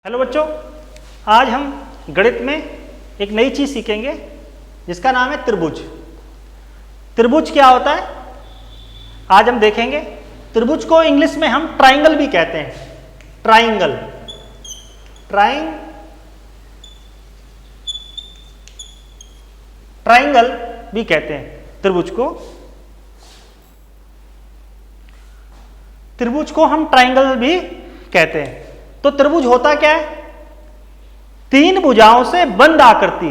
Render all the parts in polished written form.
Hello बच्चों, आज हम गणित में एक नई चीज सीखेंगे जिसका नाम है त्रिभुज। त्रिभुज क्या होता है आज हम देखेंगे। त्रिभुज को इंग्लिश में हम ट्राइंगल भी कहते हैं। ट्राइंगल, ट्राइंगल भी कहते हैं त्रिभुज को। त्रिभुज को हम ट्राइंगल भी कहते हैं। तो त्रिभुज होता क्या है? तीन भुजाओं से बंद आकृति,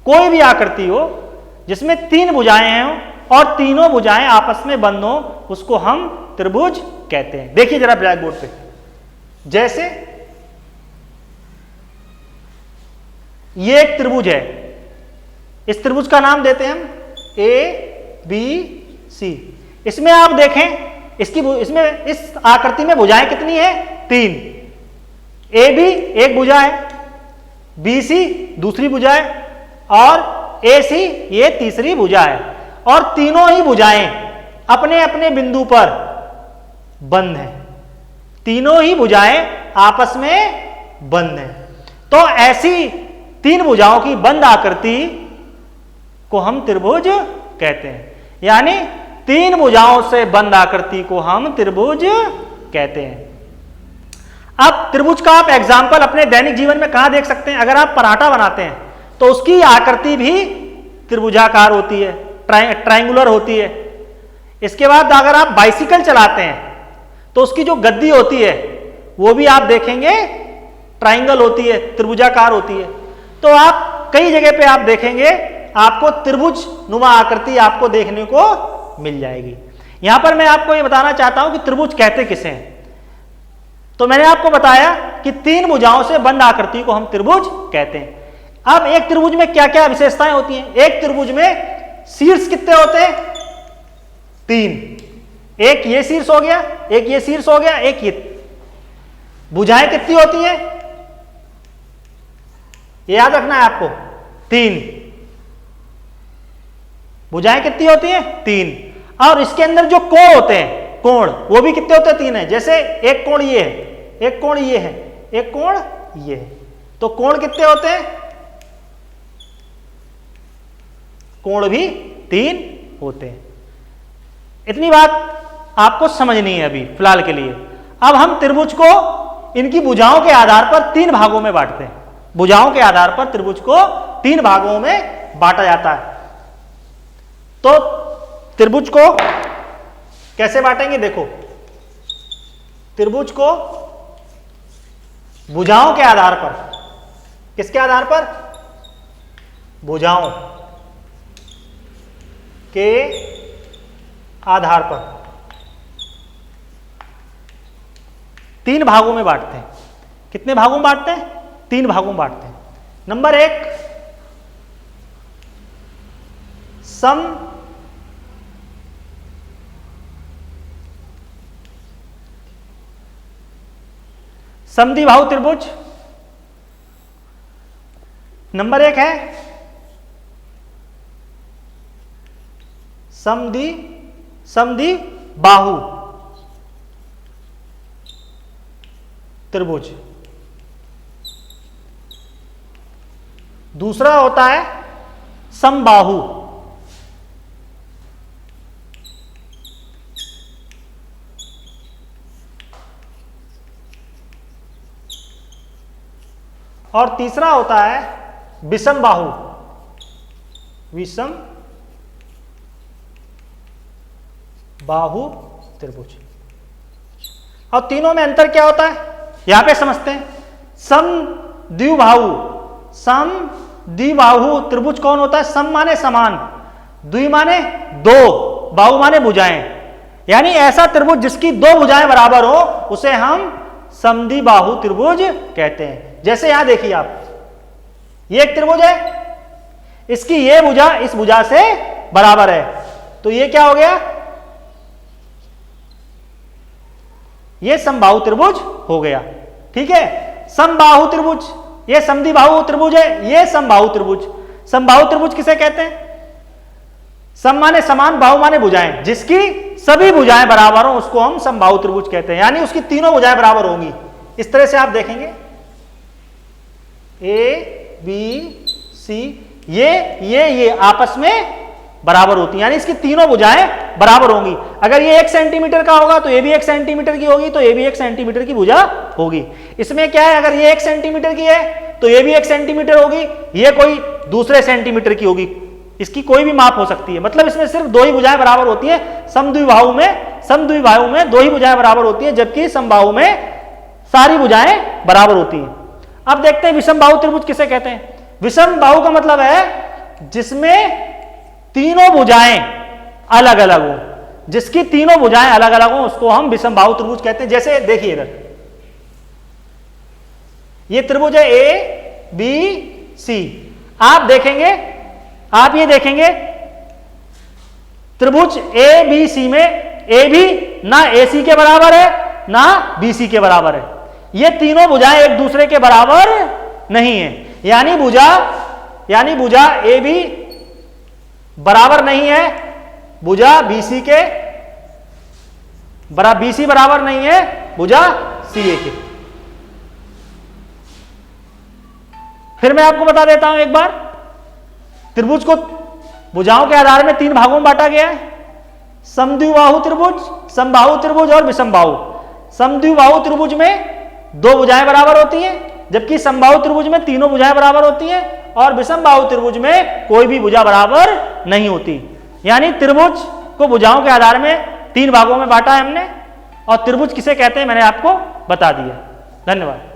कोई भी आकृति हो जिसमें तीन भुजाएं हैं और तीनों भुजाएं आपस में बंद हो, उसको हम त्रिभुज कहते हैं। देखिए जरा ब्लैक बोर्ड पे, जैसे ये एक त्रिभुज है, इस त्रिभुज का नाम देते हैं हम ए बी सी। इसमें आप देखें, इसमें इस आकृति में भुजाएं कितनी है? तीन। ए बी एक भुजा है, बी सी दूसरी भुजा है और ए सी ये तीसरी भुजा है। और तीनों ही भुजाएं अपने अपने बिंदु पर बंद हैं। तीनों ही भुजाएं आपस में बंद हैं। तो ऐसी तीन भुजाओं की बंद आकृति को हम त्रिभुज कहते हैं। यानी तीन भुजाओं से बंद आकृति को हम त्रिभुज कहते हैं। अब त्रिभुज का आप एग्जाम्पल अपने दैनिक जीवन में कहां देख सकते हैं? अगर आप पराठा बनाते हैं तो उसकी आकृति भी त्रिभुजाकार होती है, ट्रायंगुलर होती है। इसके बाद अगर आप बाइसिकल चलाते हैं तो उसकी जो गद्दी होती है वो भी आप देखेंगे ट्रायंगल होती है, त्रिभुजाकार होती है। तो आप कई जगह पे आप देखेंगे आपको त्रिभुज नुमा आकृति आपको देखने को मिल जाएगी। यहां पर मैं आपको ये बताना चाहता हूं कि त्रिभुज कहते किसे हैं। तो मैंने आपको बताया कि तीन भुजाओं से बंद आकृति को हम त्रिभुज कहते हैं। अब एक त्रिभुज में क्या क्या विशेषताएं होती हैं? एक त्रिभुज में शीर्ष कितने होते हैं? तीन। एक ये शीर्ष हो गया, एक ये शीर्ष हो गया, एक ये। भुजाएं कितनी होती हैं? ये याद रखना है आपको, तीन। भुजाएं कितनी होती हैं? तीन। और इसके अंदर जो कोण होते हैं, कोण वो भी कितने होते हैं? तीन है। जैसे एक कोण ये है, एक कोण ये है, एक कोण ये है। तो कोण कितने होते हैं? कोण भी तीन होते हैं। इतनी बात आपको समझनी है अभी फिलहाल के लिए। अब हम त्रिभुज को इनकी भुजाओं के आधार पर तीन भागों में बांटते हैं। भुजाओं के आधार पर त्रिभुज को तीन भागों में बांटा जाता है। तो त्रिभुज को कैसे बांटेंगे? देखो, त्रिभुज को भुजाओं के आधार पर, किसके आधार पर? भुजाओं के आधार पर तीन भागों में बांटते हैं। कितने भागों में बांटते हैं? तीन भागों में बांटते हैं। नंबर एक, समद्विबाहु त्रिभुज। नंबर एक है समद्विबाहु त्रिभुज। दूसरा होता है समबाहु। और तीसरा होता है विषमबाहु। विषम बाहु त्रिभुज। और तीनों में अंतर क्या होता है यहां पे समझते हैं। समद्विबाहु, समद्विबाहु त्रिभुज कौन होता है? सम माने समान, द्वि माने दो, बाहु माने भुजाएं। यानी ऐसा त्रिभुज जिसकी दो भुजाएं बराबर हो उसे हम समद्विबाहु त्रिभुज कहते हैं। जैसे यहां देखिए आप, ये एक त्रिभुज है, इसकी ये भुजा इस भुजा से बराबर है, तो ये क्या हो गया? ये समबाहु त्रिभुज हो गया। ठीक है। समबाहु त्रिभुज, ये समद्विबाहु त्रिभुज है, ये समबाहु त्रिभुज। समबाहु त्रिभुज किसे कहते हैं? सम माने समान, बाहु माने भुजाएं, जिसकी सभी भुजाएं बराबर हो उसको हम समबाहु त्रिभुज कहते हैं। यानी उसकी तीनों भुजाएं बराबर होंगी। इस तरह से आप देखेंगे ए बी सी, ये आपस में बराबर होती है, यानी इसकी तीनों भुजाएं बराबर होंगी। अगर ये 1 सेंटीमीटर का होगा तो ये भी 1 सेंटीमीटर की होगी, तो ये भी 1 सेंटीमीटर की भुजा होगी। इसमें क्या है, अगर ये 1 सेंटीमीटर की है तो ये भी 1 सेंटीमीटर होगी, ये कोई दूसरे सेंटीमीटर की होगी, इसकी कोई भी माप हो सकती है। मतलब इसमें सिर्फ 2 ही भुजाएं बराबर होती है। समद्विबाहु में 2 ही भुजाएं बराबर होती है, जबकि समबाहु में सारी भुजाएं बराबर होती हैं। अब देखते हैं विषमबाहु त्रिभुज किसे कहते हैं। विषमबाहु का मतलब है जिसमें तीनों भुजाएं अलग अलग हो, जिसकी तीनों भुजाएं अलग अलग हो उसको हम विषमबाहु त्रिभुज कहते हैं। जैसे देखिए इधर ये त्रिभुज है ए बी सी, आप ये देखेंगे त्रिभुज ए बी सी में ए भी ना ए सी के बराबर है ना बी सी के बराबर है, ये तीनों भुजाएं एक दूसरे के बराबर नहीं है, यानी भुजा ए बी बराबर नहीं है भुजा बीसी के, बीसी बराबर नहीं है भुजा सी ए के। फिर मैं आपको बता देता हूं एक बार, त्रिभुज को भुजाओं के आधार में 3 भागों में बांटा गया है, समद्विबाहु त्रिभुज, समबाहु त्रिभुज और विषमबाहु। समद्विबाहु त्रिभुज में 2 भुजाएं बराबर होती हैं, जबकि समबाहु त्रिभुज में तीनों भुजाएं बराबर होती हैं, और विषमबाहु त्रिभुज में कोई भी भुजा बराबर नहीं होती। यानी त्रिभुज को भुजाओं के आधार में 3 भागों में बांटा है हमने, और त्रिभुज किसे कहते हैं मैंने आपको बता दिया। धन्यवाद।